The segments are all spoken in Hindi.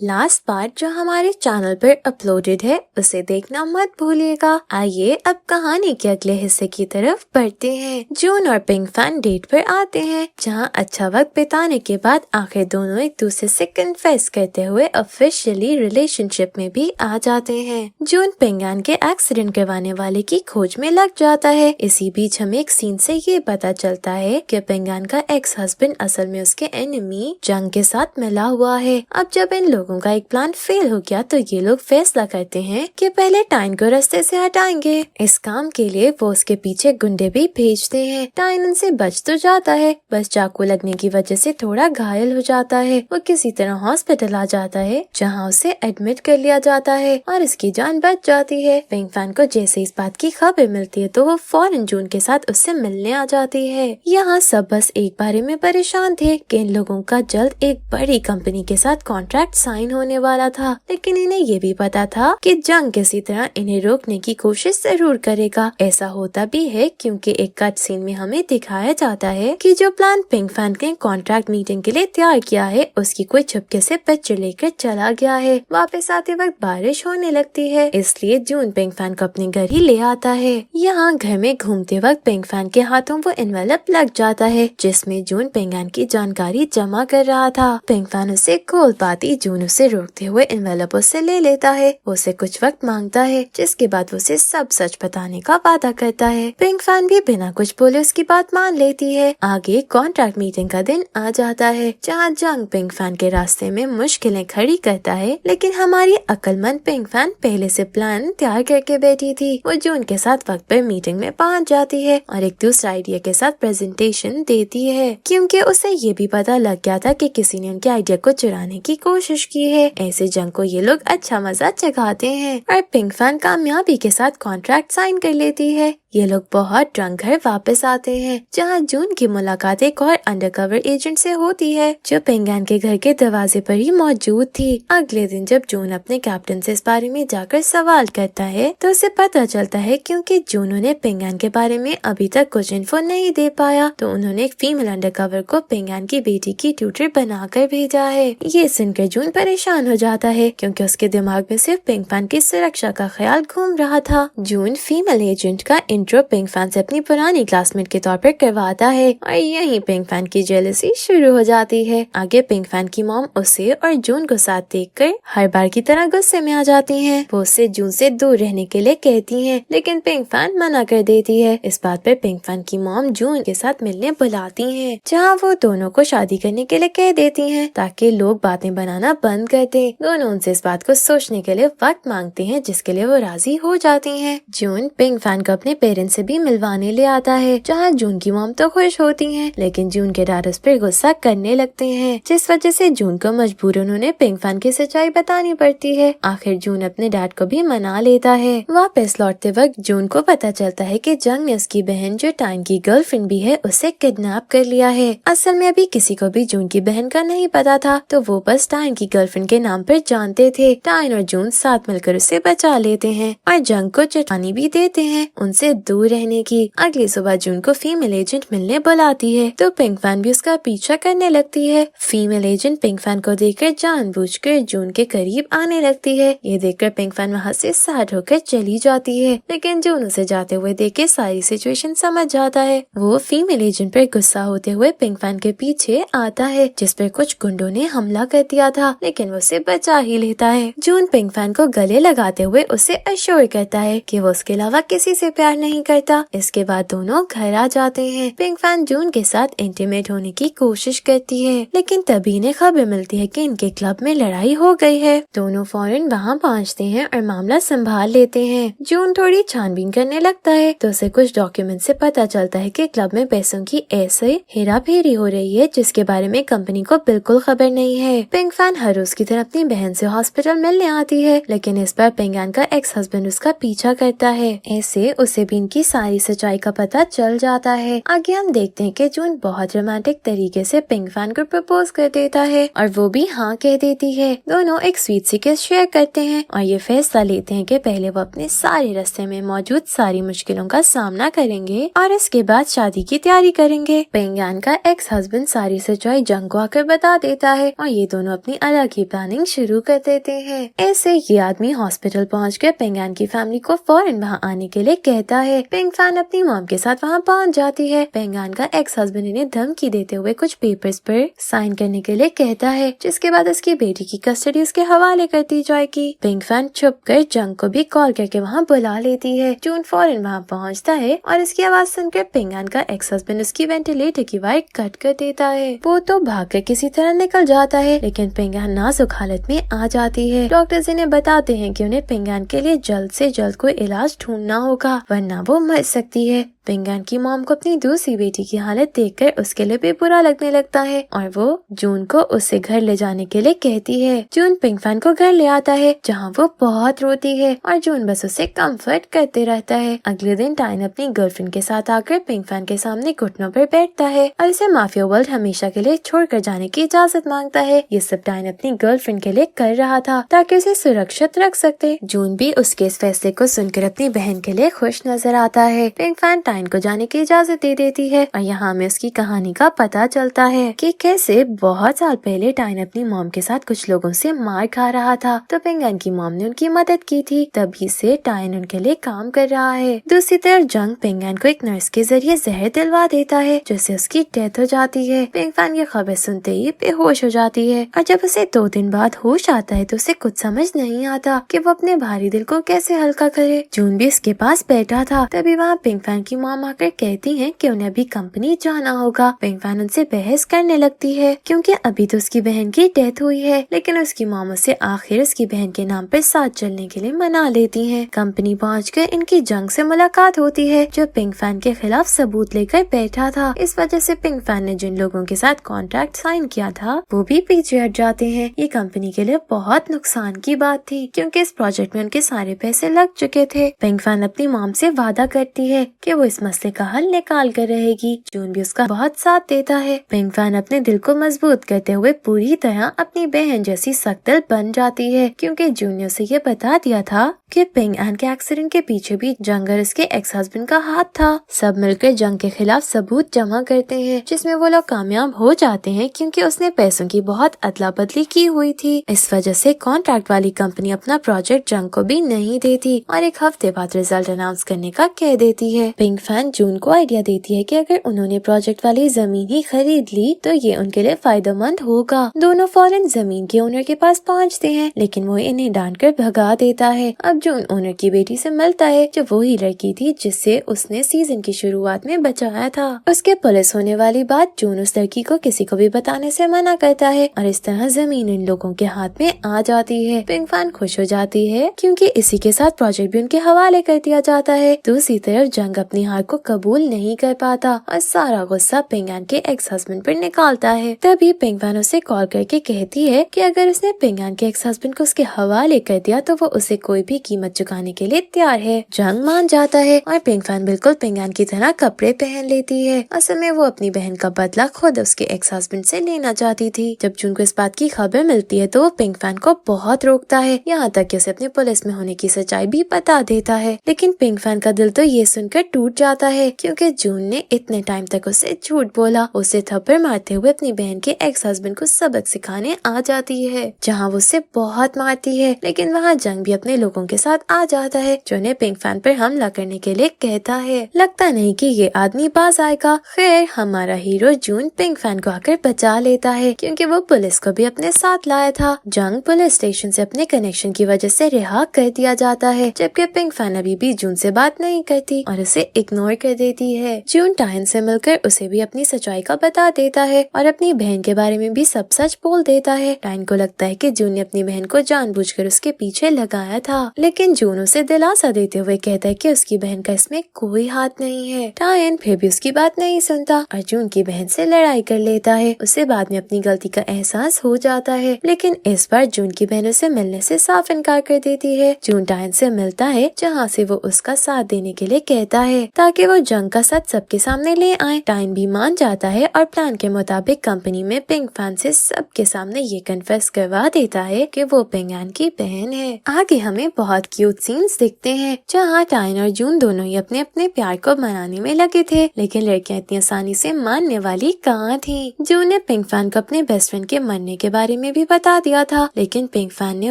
लास्ट पार्ट जो हमारे चैनल पर अपलोडेड है उसे देखना मत भूलिएगा। आइए अब कहानी के अगले हिस्से की तरफ बढ़ते हैं। जून और पिंक फैन डेट पर आते हैं, जहां अच्छा वक्त बिताने के बाद आखिर दोनों एक दूसरे से कन्फेस करते हुए ऑफिशियली रिलेशनशिप में भी आ जाते हैं। जून पिंगान के एक्सीडेंट करवाने वाले की खोज में लग जाता है। इसी बीच हमें एक सीन से ये पता चलता है कि पिंगान का एक्स हस्बैंड असल में उसके एनिमी जंग के साथ मिला हुआ है। अब जब इन लोगों का एक प्लान फेल हो गया तो ये लोग फैसला करते हैं कि पहले टाइन को रास्ते से हटाएंगे। इस काम के लिए वो उसके पीछे गुंडे भी भेजते हैं। टाइन उनसे बच तो जाता है, बस चाकू लगने की वजह से थोड़ा घायल हो जाता है। वो किसी तरह हॉस्पिटल आ जाता है, जहां उसे एडमिट कर लिया जाता है और इसकी जान बच जाती है। पिंक फैन को जैसे इस बात की खबर मिलती है तो वो फौरन जून के साथ उससे मिलने आ जाती है। यहाँ सब बस एक बारे में परेशान थे कि इन लोगों का जल्द एक बड़ी कंपनी के साथ कॉन्ट्रैक्ट साइन होने वाला था, लेकिन इन्हें ये भी पता था कि जंग किसी तरह इन्हें रोकने की कोशिश जरूर करेगा। ऐसा होता भी है क्योंकि एक कट सीन में हमें दिखाया जाता है कि जो प्लान पिंक फैन ने कॉन्ट्रैक्ट मीटिंग के लिए तैयार किया है उसकी कोई चुपके से पिक्चर लेकर चला गया है। वापस आते वक्त बारिश होने लगती है, इसलिए जून पिंक फैन को अपने घर ही ले आता है। यहाँ घर में घूमते वक्त पिंक फैन के हाथों वो एनवेलप लग जाता है जिसमें जून पिंगान की जानकारी जमा कर रहा था। पिंक फैन उसे खोल पाती जून उसे रोकते हुए एनवेलप उससे ले लेता है। वो उसे कुछ वक्त मांगता है, जिसके बाद वो उसे सब सच बताने का वादा करता है। पिंक फैन भी बिना कुछ बोले उसकी बात मान लेती है। आगे कॉन्ट्रैक्ट मीटिंग का दिन आ जाता है, जहाँ जंग पिंक फैन के रास्ते में मुश्किलें खड़ी करता है, लेकिन हमारी अक्लमंद पिंक फैन पहले से प्लान तैयार करके बैठी थी। वो जून के साथ वक्त पर मीटिंग में पहुंच जाती है और एक दूसरा आइडिया के साथ प्रेजेंटेशन देती है, क्योंकि उसे ये भी पता लग गया था कि किसी ने उनके आइडिया को चुराने की कोशिश की है। ऐसे जंग को ये लोग अच्छा मजा चखाते हैं और पिंक फैन कामयाबी के साथ कॉन्ट्रैक्ट साइन कर लेती है। ये लोग बहुत ड्रंक घर वापस आते हैं, जहाँ जून की मुलाकात एक और अंडरकवर एजेंट से होती है जो पिंगान के घर के दरवाजे पर ही मौजूद थी। अगले दिन जब जून अपने कैप्टन से इस बारे में जाकर सवाल करता है तो उसे पता चलता है क्योंकि जून ने पिंगान के बारे में अभी तक कुछ इन्फो नहीं दे पाया तो उन्होंने एक फीमेल अंडरकवर को पिंगान की बेटी की ट्यूटर बनाकर भेजा है। ये सुनकर जून परेशान हो जाता है क्योंकि उसके दिमाग में सिर्फ पिंक फैन की सुरक्षा का ख्याल घूम रहा था। जून फीमेल एजेंट का इंट्रो पिंक फैन से अपनी पुरानी क्लासमेट के तौर पर करवाता है और यहीं पिंक फैन की जेलसी शुरू हो जाती है। आगे पिंक फैन की मॉम उसे और जून को साथ देखकर हर बार की तरह गुस्से में आ जाती हैं। वो उससे जून से दूर रहने के लिए कहती हैं, लेकिन पिंक फैन मना कर देती है। इस बात पर पिंक फैन की मॉम जून के साथ मिलने बुलाती हैं, जहाँ वो दोनों को शादी करने के लिए कह देती हैं ताकि लोग बातें बनाना बंद कर दें। दोनों उनसे इस बात को सोचने के लिए वक्त मांगते हैं, जिसके लिए वो राजी हो जाती हैं। जून पिंक फैन को अपने पेरेंट्स से भी मिलवाने ले आता है, जहाँ जून की मॉम तो खुश होती हैं, लेकिन जून के डैड उस पर गुस्सा करने लगते हैं, जिस वजह से जून को मजबूर उन्होंने पिंक फैन की सच्चाई बतानी पड़ती है। आखिर जून अपने डैड को भी मना लेता है। वापस लौटते वक्त जून को पता चलता है कि जंग ने उसकी बहन जो टाइन की गर्लफ्रेंड भी है उसे किडनैप कर लिया है। असल में अभी किसी को भी जून की बहन का नहीं पता था, तो वो बस टाइन की गर्लफ्रेंड के नाम पर जानते थे। टाइन और जून साथ मिलकर उसे बचा लेते हैं और जंग को चेतावनी भी देते हैं उनसे दूर रहने की। अगली सुबह जून को फीमेल एजेंट मिलने बुलाती है तो पिंक फैन भी उसका पीछा करने लगती है। फीमेल एजेंट पिंक फैन को देखकर जानबूझकर जून के करीब आने लगती है। ये देखकर पिंक फैन वहाँ से सैड होकर चली जाती है, लेकिन जून उसे जाते हुए देख के सारी सिचुएशन समझ जाता है। वो फीमेल एजेंट पर गुस्सा होते हुए पिंक फैन के पीछे आता है, जिस पर कुछ गुंडों ने हमला कर दिया था, लेकिन वो उसे बचा ही लेता है। जून पिंक फैन को गले लगाते हुए उसे अश्योर करता है कि वो उसके अलावा किसी से प्यार नहीं करता। इसके बाद दोनों घर आ जाते हैं। पिंक फैन जून के साथ इंटीमेट होने की कोशिश करती है, लेकिन तभी इन्हें खबर मिलती है कि इनके क्लब में लड़ाई हो गई है। दोनों फौरन वहां पहुंचते हैं और मामला संभाल लेते हैं। जून थोड़ी छानबीन करने लगता है तो उसे कुछ डॉक्यूमेंट से पता चलता है कि क्लब में पैसों की ऐसे हेरा फेरी हो रही है जिसके बारे में कंपनी को बिल्कुल खबर नहीं है। पिंक फैन हर रोज की तरह अपनी बहन से हॉस्पिटल मिलने आती है, लेकिन इस बार पिंगान का एक्स हस्बैंड उसका पीछा करता है। ऐसे उसे भी पिंग की सारी सच्चाई का पता चल जाता है। आगे हम देखते हैं कि जून बहुत रोमांटिक तरीके से पिंग फैन को प्रपोज कर देता है और वो भी हाँ कह देती है। दोनों एक स्वीट सी किस शेयर करते हैं और ये फैसला लेते हैं कि पहले वो अपने सारे रास्ते में मौजूद सारी मुश्किलों का सामना करेंगे और इसके बाद शादी की तैयारी करेंगे। पिंग यान का एक्स हस्बैंड सारी सच्चाई जंग को आकर बता देता है और ये दोनों अपनी अलग ही प्लानिंग शुरू कर देते हैं। ऐसे ये आदमी हॉस्पिटल पहुंचकर पिंग यान की फैमिली को फौरन वहां आने के लिए कहता है। पिंग फैन अपनी मॉम के साथ वहां पहुंच जाती है। पिंग यान का एक्स हस्बैंड इन्हें धमकी देते हुए कुछ पेपर्स पर साइन करने के लिए कहता है, जिसके बाद उसकी बेटी की कस्टडी उसके हवाले कर दी जाएगी। पिंग फैन छुप कर जंग को भी कॉल करके वहाँ बुला लेती है। जून फौरन वहाँ पहुँचता है और इसकी आवाज सुनकर पिंग यान का एक्स हस्बैंड उसकी वेंटिलेटर की वायर कट कर देता है। वो तो भागकर किसी तरह निकल जाता है, लेकिन पिंग यान नाजुक हालत में आ जाती है। डॉक्टर्स इन्हें बताते हैं कि उन्हें पिंग यान के लिए जल्द से जल्द कोई इलाज ढूंढना होगा, वरना वो मर सकती है। पिंग यान की मॉम को अपनी दूसरी बेटी की हालत देखकर उसके लिए भी बुरा लगने लगता है और वो जून को उससे घर ले जाने के लिए कहती है। जून पिंग फैन को घर ले आता है, जहाँ वो बहुत रोती है और जून बस उसे कंफर्ट करते रहता है। अगले दिन टाइन अपनी गर्लफ्रेंड के साथ आकर पिंग फैन के सामने घुटनों पर बैठता है और इसे माफिया वर्ल्ड हमेशा के लिए छोड़कर जाने की इजाजत मांगता है। ये सब टाइन अपनी गर्लफ्रेंड के लिए कर रहा था ताकि उसे सुरक्षित रख सकते। जून भी उसके इस फैसले को सुनकर अपनी बहन के लिए खुश नजर आता है। पिंग फैन टाइन को जाने की इजाजत दे देती है और यहाँ में उसकी कहानी का पता चलता है कि कैसे बहुत साल पहले टाइन अपनी मॉम के साथ कुछ लोगों से मार खा रहा था, तो पिंग यान की मॉम ने उनकी मदद की थी। तभी से टाइन उनके लिए काम कर रहा है। दूसरी तरफ जंग पिंग यान को एक नर्स के जरिए जहर दिलवा देता है, जिससे उसकी डेथ हो जाती है। पिंग फैन ये खबर सुनते ही बेहोश हो जाती है और जब उसे 2 दिन बाद होश आता है तो उसे कुछ समझ नहीं आता कि वो अपने भारी दिल को कैसे हल्का करे। जून भी उसके पास बैठा था, तभी वहाँ पिंग फैन की मॉम आकर कहती है कि उन्हें अभी कंपनी जाना होगा। पिंग फैन उनसे बहस करने लगती है क्योंकि अभी तो उसकी बहन की डेथ हुई है, लेकिन उसकी मॉम उसे आखिर उसकी बहन के नाम पर साथ चलने के लिए मना लेती है। कंपनी पहुंचकर इनकी जंग से मुलाकात होती है, जो पिंग फैन के खिलाफ सबूत लेकर बैठा था। इस वजह से पिंग फैन ने जिन लोगों के साथ कॉन्ट्रैक्ट साइन किया था वो भी पीछे हट जाते हैं। ये कंपनी के लिए बहुत नुकसान की बात थी क्योंकि इस प्रोजेक्ट में उनके सारे पैसे लग चुके थे। पिंग फैन अपनी मॉम से वादा करती है कि वो इस मसले का हल निकाल कर रहेगी। जून भी उसका बहुत साथ देता है। पिंग फैन अपने दिल को मजबूत करते हुए पूरी तरह अपनी बहन जैसी सख्त दिल बन जाती है, क्योंकि जून ने उसे ये बता दिया था कि पिंग यान के एक्सीडेंट के पीछे भी जंग और उसके एक्स हस्बैंड का हाथ था। सब मिलकर जंग के खिलाफ सबूत जमा करते हैं, जिसमें वो लोग कामयाब हो जाते हैं क्योंकि उसने पैसों की बहुत अदला बदली की हुई थी। इस वजह से कॉन्ट्रैक्ट वाली कंपनी अपना प्रोजेक्ट जंग को भी नहीं देती और 1 हफ्ते बाद रिजल्ट अनाउंस करने का कह देती है। पिंग फैन जून को आइडिया देती है कि अगर उन्होंने प्रोजेक्ट वाली जमीन ही खरीद ली तो ये उनके लिए फायदेमंद होगा। दोनों फौरन जमीन के ओनर के पास पहुँचते हैं, लेकिन वो इन्हें डांट कर भगा देता है। अब जून ओनर की बेटी से मिलता है, जो वही लड़की थी जिससे उसने सीजन की शुरुआत में बचाया था। उसके पुलिस होने वाली बात जून उस लड़की को किसी को भी बताने से मना करता है और इस तरह जमीन इन लोगों के हाथ में आ जाती है। पिंग फैन खुश हो जाती है क्योंकि इसी के साथ प्रोजेक्ट भी उनके हवाले कर दिया जाता है। दूसरी तरफ जंग अपनी हार को कबूल नहीं कर पाता और सारा गुस्सा पिंग यान के एक्स हस्बैंड पर निकालता है। तभी पिंग फैन उसे कॉल करके कहती है कि अगर उसने पिंग यान के एक्स हस्बैंड को उसके हवाले कर दिया तो वो उसे कोई भी कीमत चुकाने के लिए तैयार है। जंग मान जाता है और पिंग फैन बिल्कुल पिंग यान की तरह कपड़े पहन लेती है। असल में वो अपनी बहन का बदला खुद उसके एक्स हस्बैंड से लेना चाहती थी। जब जून को इस बात की खबर मिलती है तो वो पिंग फैन को बहुत रोकता है, यहाँ तक कि उसे अपने पुलिस में होने की सच्चाई भी बता देता है। लेकिन पिंग फैन का दिल तो ये सुनकर टूट जाता है क्योंकि जून ने इतने टाइम तक उसे झूठ बोला। उसे थप्पड़ मारते हुए अपनी बहन के एक्स हस्बैंड को सबक सिखाने आ जाती है, जहाँ वो उसे बहुत मारती है। लेकिन वहाँ जंग भी अपने लोगों के साथ आ जाता है, जो उन्हें पिंग फैन पर हमला करने के लिए कहता है। लगता नहीं कि ये आदमी बाज आएगा। खैर हमारा हीरो जून पिंग फैन को आकर बचा लेता है क्योंकि वो पुलिस को भी अपने साथ लाया था। जंग पुलिस स्टेशन से अपने कनेक्शन की वजह से रिहा कर दिया जाता है, जबकि पिंग फैन अभी भी जून से बात नहीं करती और उसे इग्नोर कर देती है। जून टाइन से मिलकर उसे भी अपनी सच्चाई का बता देता है और अपनी बहन के बारे में भी सब सच बोल देता है। टाइन को लगता है कि जून ने अपनी बहन को जानबूझकर उसके पीछे लगाया था, लेकिन जून उसे दिलासा देते हुए कहता है कि उसकी बहन का इसमें कोई हाथ नहीं है। टायन फिर भी उसकी बात नहीं सुनता और जून की बहन से लड़ाई कर लेता है। उसे बाद में अपनी गलती का एहसास हो जाता है, लेकिन इस बार जून की बहन उसे मिलने से साफ इनकार कर देती है। जून टायन से मिलता है, जहाँ से वो उसका साथ देने के लिए कहता है ताकि वो जंग का सच सबके सामने ले आए। टायन भी मान जाता है और प्लान के मुताबिक कंपनी में पिंग फैन से सबके सामने ये कन्फेस करवा देता है कि वो पिंग एन की बहन है। आगे हमें बहुत क्यूट सीन्स दिखते हैं, जहाँ टायन और जून दोनों ही अपने अपने प्यार को मनाने में लगे थे, लेकिन लड़कियां इतनी आसानी से मानने वाली कहाँ थी। जून ने पिंग फैन को अपने बेस्ट फ्रेंड के मरने के बारे में भी बता दिया था, लेकिन पिंग फैन ने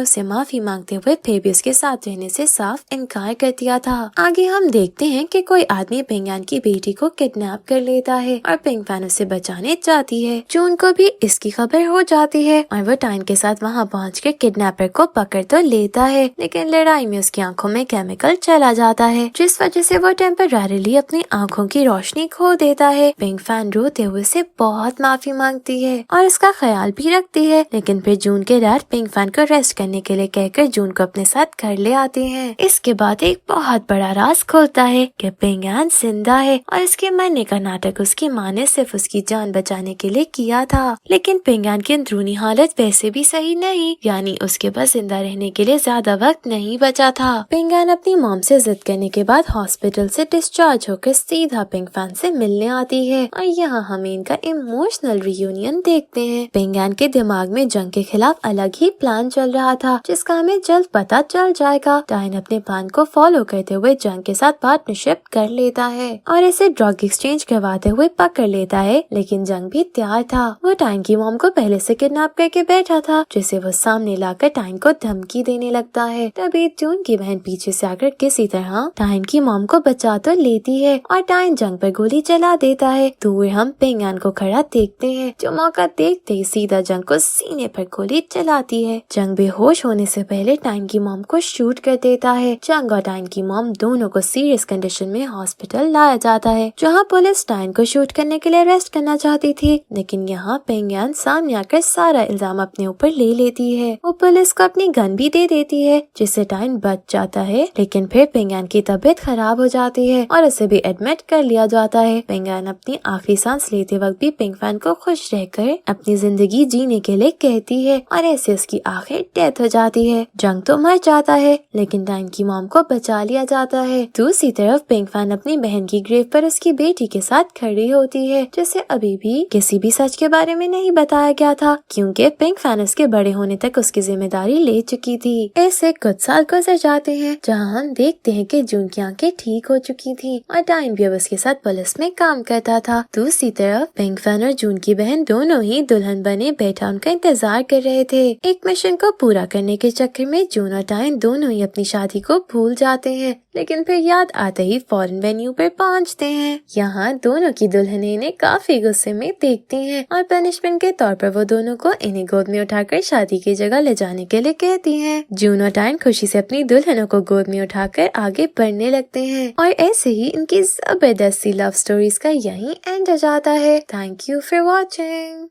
उसे माफी मांगते हुए फिर भी उसके साथ रहने से साफ इनकार कर दिया था। आगे हम देखते हैं कि कोई आदमी पिंग एन की बेटी को किडनैप कर लेता है और पिंग फैन उसे बचाने जाती है। जून को भी इसकी खबर हो जाती है और वो टायन के साथ वहाँ पहुँचकर किडनैपर को पकड़ तो लेता है, लेकिन लड़ाई में उसकी आंखों में केमिकल चला जाता है, जिस वजह से वो टेम्पररीली अपनी आंखों की रोशनी खो देता है। पिंग फैन रोते हुए से बहुत माफी मांगती है और इसका ख्याल भी रखती है, लेकिन फिर जून के डैड पिंग फैन को रेस्ट करने के लिए कहकर जून को अपने साथ घर ले आते हैं। इसके बाद एक बहुत बड़ा राज खोलता है कि पिंग एन जिंदा है और इसके मरने का नाटक उसकी माँ ने सिर्फ उसकी जान बचाने के लिए किया था, लेकिन पिंग एन की अंदरूनी हालत वैसे भी सही नहीं, यानी उसके पास जिंदा रहने के लिए ज्यादा वक्त नहीं बचा था। पिंग एन अपनी मॉम से जिद करने के बाद हॉस्पिटल से डिस्चार्ज होकर सीधा पिंग फैन से मिलने आती है और यहाँ हम इनका इमोशनल रियूनियन देखते हैं। पिंग एन के दिमाग में जंग के खिलाफ अलग ही प्लान चल रहा था, जिसका हमें जल्द पता चल जाएगा। टायन अपने प्लान को फॉलो करते हुए जंग के साथ पार्टनरशिप कर लेता है और इसे ड्रग एक्सचेंज करवाते हुए पकड़ लेता है, लेकिन जंग भी तैयार था। वो टायन की मॉम को पहले से किडनैप करके बैठा था, जिसे वो सामने लाकर टायन को धमकी देने लगता है। तभी जून की बहन पीछे से आकर किसी तरह टायन की मॉम को बचा तो लेती है और टायन जंग पर गोली चला देता है। दूर हम पिंग एन को खड़ा देखते हैं, जो मौका देखते ही सीधा जंग को सीने पर गोली चलाती है। जंग बेहोश होने से पहले टायन की मॉम को शूट कर देता है। जंग और टायन की मॉम दोनों को सीरियस कंडीशन में हॉस्पिटल लाया जाता है, जहाँ पुलिस टायन को शूट करने के लिए अरेस्ट करना चाहती थी, लेकिन यहाँ पिंग एन सामने आकर सारा इल्जाम अपने ऊपर ले लेती है। वो पुलिस को अपनी गन भी दे देती है, जिससे टायन बच जाता है, लेकिन फिर पिंग एन की तबीयत खराब हो जाती है और उसे भी एडमिट कर लिया जाता है। पिंग एन अपनी आखिरी सांस लेते वक्त भी पिंग फैन को खुश रहकर अपनी जिंदगी जीने के लिए कहती है और ऐसे उसकी आखिर डेथ हो जाती है। जंग तो मर जाता है, लेकिन टायन की मॉम को बचा लिया जाता है। दूसरी तरफ पिंग फैन अपनी बहन की ग्रेव पर उसकी बेटी के साथ खड़ी होती है, जिसे अभी भी किसी भी सच के बारे में नहीं बताया गया था, क्योंकि पिंग फैन उसके बड़े होने तक उसकी जिम्मेदारी ले चुकी थी। ऐसे कुछ साल गुजर जाते हैं, जहाँ हम देखते हैं कि जून की आंखें ठीक हो चुकी थी और टायन भी अब उसके साथ पुलिस में काम करता था। दूसरी तरफ पिंग फैन और जून की बहन दोनों ही दुल्हन बने बैठा उनका इंतजार कर रहे थे। एक मिशन को पूरा करने के चक्कर में जून और टायन दोनों ही अपनी शादी को भूल जाते हैं, लेकिन फिर याद आते ही फॉरेन वेन्यू पर पहुंचते हैं। यहाँ दोनों की दुल्हनें इन्हें काफी गुस्से में देखती हैं और पनिशमेंट के तौर पर वो दोनों को इन्हें गोद में उठाकर शादी की जगह ले जाने के लिए कहती हैं। जून और टायन खुशी से अपनी दुल्हनों को गोद में उठाकर आगे बढ़ने लगते हैं और ऐसे ही इनकी जबरदस्त सी लव स्टोरीज का यही एंड हो जाता है। Thank you for watching.